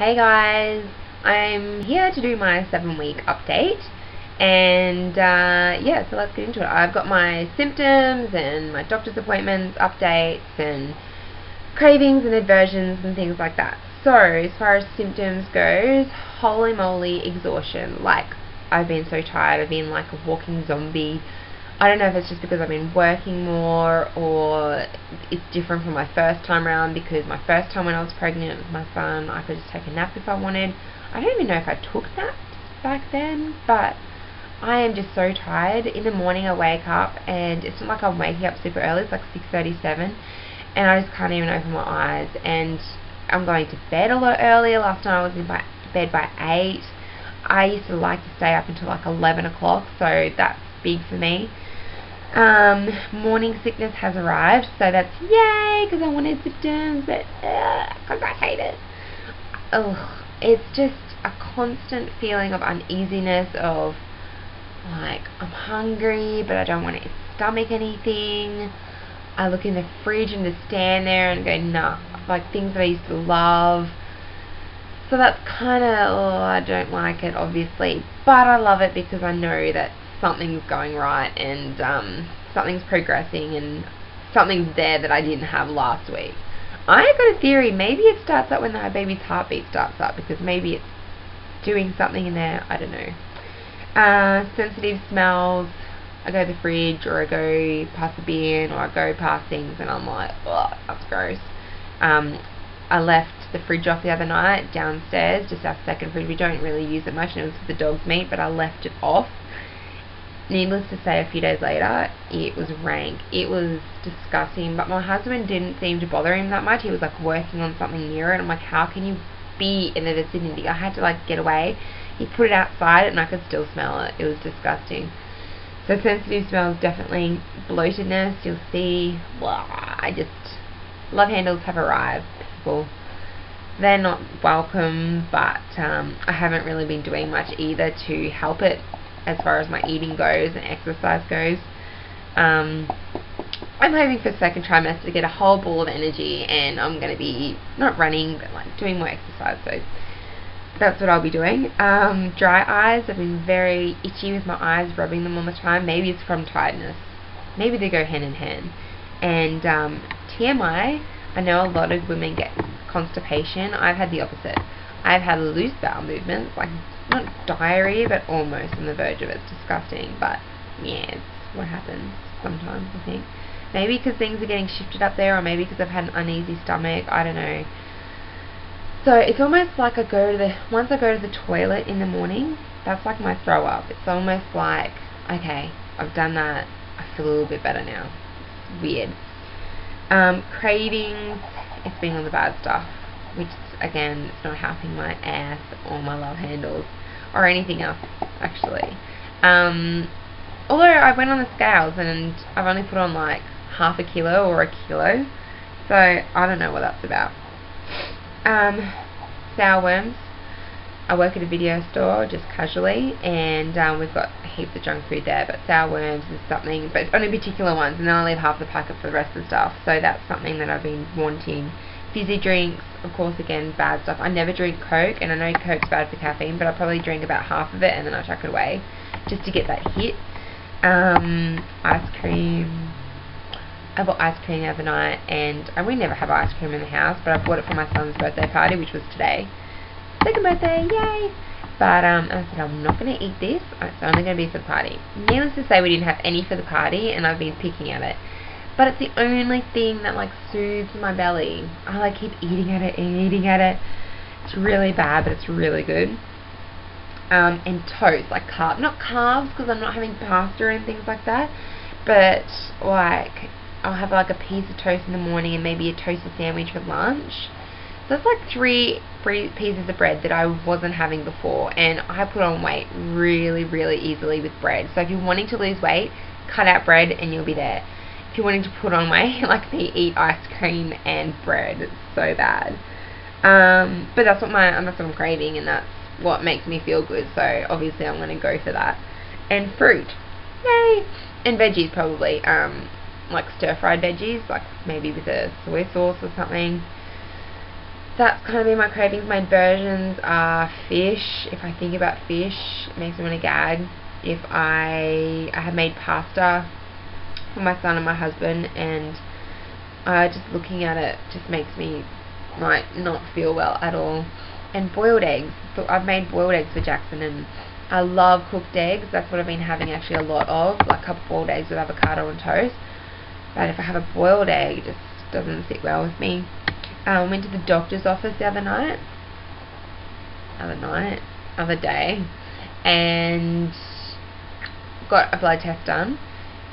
Hey guys, I'm here to do my 7-week update, and yeah, so let's get into it. I've got my symptoms and my doctor's appointments, updates, and cravings and aversions and things like that. So as far as symptoms goes, holy moly, exhaustion. Like, I've been so tired. I've been like a walking zombie. I don't know if it's just because I've been working more or it's different from my first time around, because my first time when I was pregnant with my son, I could just take a nap if I wanted. I don't even know if I took naps back then, but I am just so tired. In the morning I wake up and it's not like I'm waking up super early, it's like 6:37, and I just can't even open my eyes, and I'm going to bed a lot earlier. Last night I was in bed by 8. I used to like to stay up until like 11 o'clock, so that's big for me. Morning sickness has arrived, so that's yay, because I wanted symptoms, but because I hate it. Ugh, it's just a constant feeling of uneasiness, of like, I'm hungry but I don't want to stomach anything. I look in the fridge and just stand there and go, nah, like things that I used to love. So that's kind of, I don't like it obviously, but I love it because I know that something's going right, and something's progressing, and something's there that I didn't have last week. I got a theory, maybe it starts up when the baby's heartbeat starts up, because maybe it's doing something in there, I don't know. Sensitive smells, I go to the fridge, or I go past the bin, or I go past things and I'm like, oh, that's gross. I left the fridge off the other night downstairs, just our second fridge. We don't really use it much, and it was for the dog's meat, but I left it off. Needless to say, a few days later, it was rank. It was disgusting, but my husband didn't seem to bother him that much. He was like working on something near it, and I'm like, how can you be in the vicinity? I had to like get away. He put it outside and I could still smell it. It was disgusting. So sensitive smells, definitely. Bloatedness, you'll see. Blah, I just, love handles have arrived, people. They're not welcome, but I haven't really been doing much either to help it as far as my eating goes and exercise goes. I'm hoping for the second trimester to get a whole ball of energy, and I'm going to be not running but like doing more exercise, so that's what I'll be doing. Dry eyes, I've been very itchy with my eyes, rubbing them all the time. Maybe it's from tiredness, maybe they go hand in hand. And TMI, I know a lot of women get constipation. I've had the opposite. I've had loose bowel movements, like not diarrhea, but almost on the verge of it. It's disgusting, but yeah, it's what happens sometimes, I think. Maybe because things are getting shifted up there, or maybe because I've had an uneasy stomach, I don't know. So it's almost like once I go to the toilet in the morning, that's like my throw up. It's almost like, okay, I've done that, I feel a little bit better now. It's weird. Cravings, it's been on the bad stuff, which again, it's not helping my ass or my love handles or anything else actually. Although I went on the scales and I've only put on like half a kilo or a kilo, so I don't know what that's about. Sour worms. I work at a video store just casually, and we've got heaps of junk food there, but sour worms is something, but only particular ones, and then I leave half the packet for the rest of the stuff, so that's something that I've been wanting. Fizzy drinks, of course, again, bad stuff. I never drink Coke, and I know Coke's bad for caffeine, but I probably drink about half of it and then I chuck it away just to get that hit. Ice cream. I bought ice cream the other night, and we never have ice cream in the house, but I bought it for my son's birthday party, which was today. Second birthday, yay! But I said, I'm not going to eat this, it's only going to be for the party. Needless to say, we didn't have any for the party, and I've been picking at it. But it's the only thing that like soothes my belly. I like keep eating at it and eating at it. It's really bad, but it's really good. And toast, like not carbs, because I'm not having pasta and things like that, but like I'll have like a piece of toast in the morning and maybe a toasted sandwich for lunch. So it's like three pieces of bread that I wasn't having before, and I put on weight really, really easily with bread. So if you're wanting to lose weight, cut out bread and you'll be there. If you're wanting to put on weight, like me, eat ice cream and bread. It's so bad. But that's what I'm craving, and that's what makes me feel good. So obviously I'm going to go for that. And fruit, yay! And veggies probably. Like stir-fried veggies, like maybe with a soy sauce or something. that's kind of been my cravings. My versions are fish. If I think about fish, it makes me want to gag. If I have made pasta for my son and my husband, and just looking at it just makes me like not feel well at all. And boiled eggs. So I've made boiled eggs for Jackson, and I love cooked eggs. That's what I've been having actually a lot of, like a couple boiled eggs with avocado and toast. But if I have a boiled egg, it just doesn't sit well with me. Went to the doctor's office the other day, and got a blood test done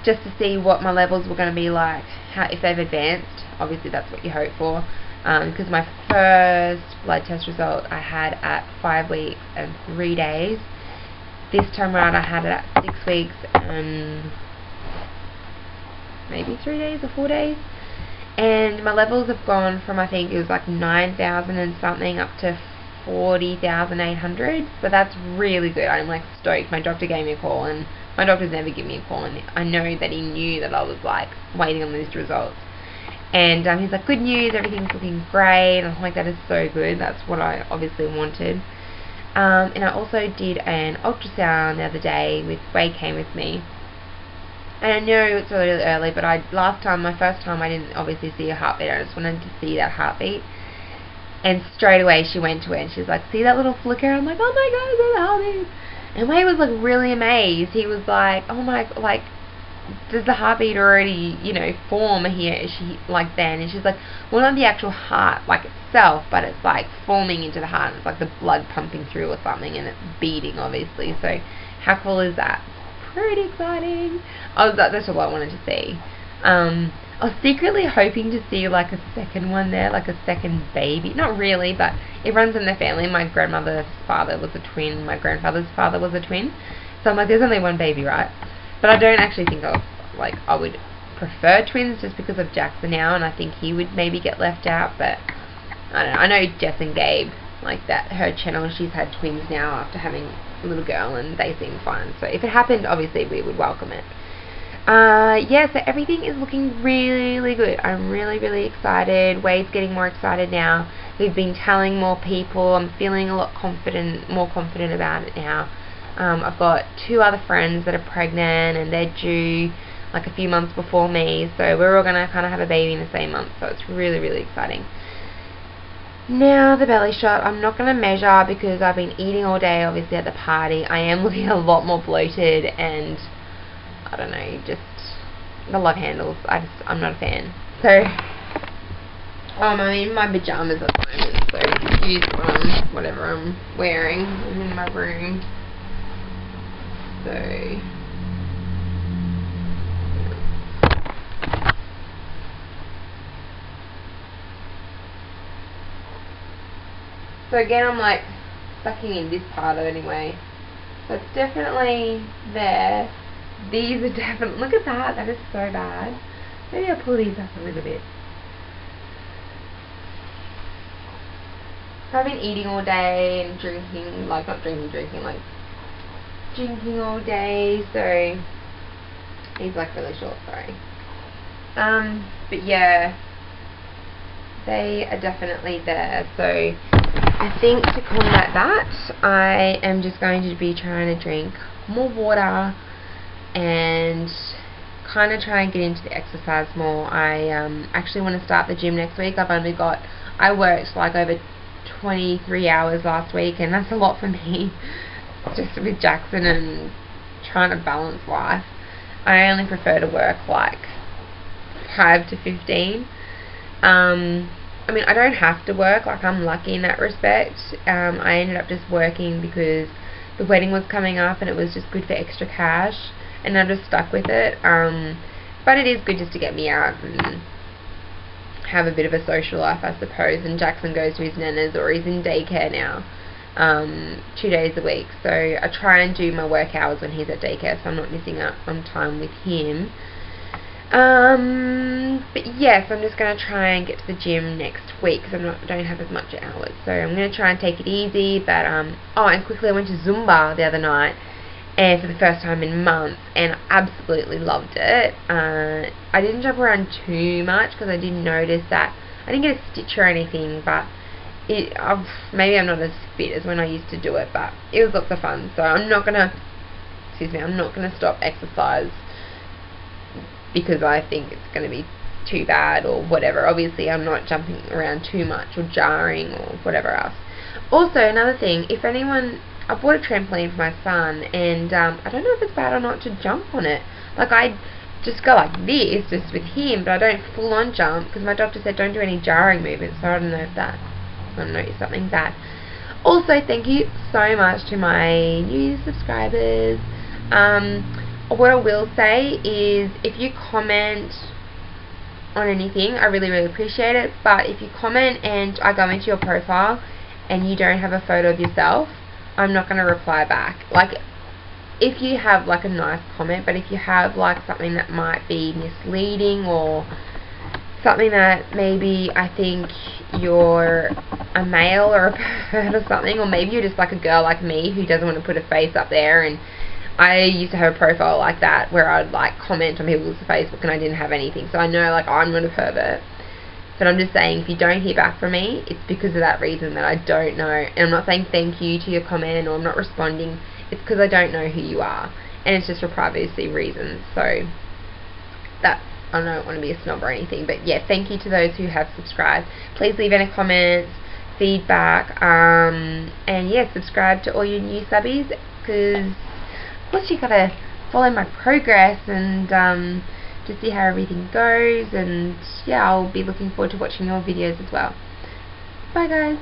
just to see what my levels were going to be like, if they've advanced. Obviously that's what you hope for, because my first blood test result I had at 5 weeks and 3 days. This time around I had it at 6 weeks and maybe 3 days or 4 days, and my levels have gone from, I think it was like 9,000 and something up to 40,800. So that's really good. I'm like stoked. My doctor gave me a call, and my doctor's never given me a call, and I know that he knew that I was like waiting on these results. And he's like, good news, everything's looking great. And I'm like, that is so good. That's what I obviously wanted. And I also did an ultrasound the other day with Wade came with me. And I know it's really early, but my first time, I didn't obviously see a heartbeat. I just wanted to see that heartbeat. And straight away she went to it, and she's like, see that little flicker? I'm like, oh my god, it's a heartbeat. And Wade was like really amazed. He was like, oh my, like, does the heartbeat already, form here? Then? And she's like, well, not the actual heart, like itself, but it's like forming into the heart. It's like the blood pumping through or something, and it's beating, obviously. So how cool is that? Pretty exciting. That's all I wanted to see. I was secretly hoping to see like a second one there, like a second baby. Not really, but it runs in the family. My grandmother's father was a twin. My grandfather's father was a twin. So I'm like, there's only one baby, right? But I don't actually think I would prefer twins, just because of Jackson now, and I think he would maybe get left out. But I don't know. I know Jess and Gabe, like that, her channel, she's had twins now after having a little girl, and they seem fine. So if it happened, obviously we would welcome it. Yeah, so everything is looking really good. I'm really excited. Wade's getting more excited now. We've been telling more people. I'm feeling more confident about it now. I've got 2 other friends that are pregnant, and they're due like a few months before me, so we're all going to kind of have a baby in the same month, so it's really exciting. Now the belly shot, I'm not going to measure because I've been eating all day, obviously, at the party. I am looking a lot more bloated, and I don't know, just the love handles. I'm not a fan. So I'm in my pajamas at the moment, so excuse whatever I'm wearing. I'm in my room. So again, I'm like sucking in this part of it anyway. So it's definitely there. These are definitely, look at that, that is so bad. Maybe I'll pull these up a little bit. So I've been eating all day and drinking, like not drinking, like drinking all day, so he's like really short, sorry. But yeah, they are definitely there. So I think to combat that, I am just going to be trying to drink more water and kind of try and get into the exercise more. I actually want to start the gym next week. I worked like over 23 hours last week, and that's a lot for me, just with Jackson and trying to balance life. I only prefer to work like 5 to 15. I mean, I don't have to work, like I'm lucky in that respect. I ended up just working because the wedding was coming up and it was just good for extra cash, and I just stuck with it. But it is good just to get me out and have a bit of a social life, I suppose. And Jackson goes to his nanas, or he's in daycare now, 2 days a week. So I try and do my work hours when he's at daycare, so I'm not missing out on time with him. But yes, I'm just going to try and get to the gym next week because I don't have as much hours. So I'm going to try and take it easy. But oh, and quickly, I went to Zumba the other night, and for the first time in months, and I absolutely loved it. I didn't jump around too much because I didn't notice that I didn't get a stitch or anything, but maybe I'm not as fit as when I used to do it, but it was lots of fun. So I'm not gonna stop exercise because I think it's gonna be too bad or whatever. Obviously I'm not jumping around too much or jarring or whatever else. Also, another thing, if anyone, I bought a trampoline for my son, and I don't know if it's bad or not to jump on it. Like, I just go like this, just with him, but I don't full on jump, because my doctor said don't do any jarring movements, so I don't know if that, I don't know, something bad. Also, thank you so much to my new subscribers. What I will say is, if you comment on anything, I really appreciate it, but if you comment and I go into your profile and you don't have a photo of yourself, I'm not going to reply back. Like, if you have like a nice comment, but if you have like something that might be misleading or something that maybe I think you're a male or a pervert or something, or maybe you're just like a girl like me who doesn't want to put a face up there, and I used to have a profile like that where I'd like comment on people's Facebook and I didn't have anything, so I know like I'm not a pervert. But I'm just saying, if you don't hear back from me, it's because of that reason, that I don't know. And I'm not saying thank you to your comment or I'm not responding. It's because I don't know who you are, and it's just for privacy reasons. So that, I don't want to be a snob or anything, but yeah, thank you to those who have subscribed. Please leave any comments, feedback, and yeah, subscribe to all your new subbies, because of course you gotta follow my progress and to see how everything goes. And yeah, I'll be looking forward to watching your videos as well. Bye guys.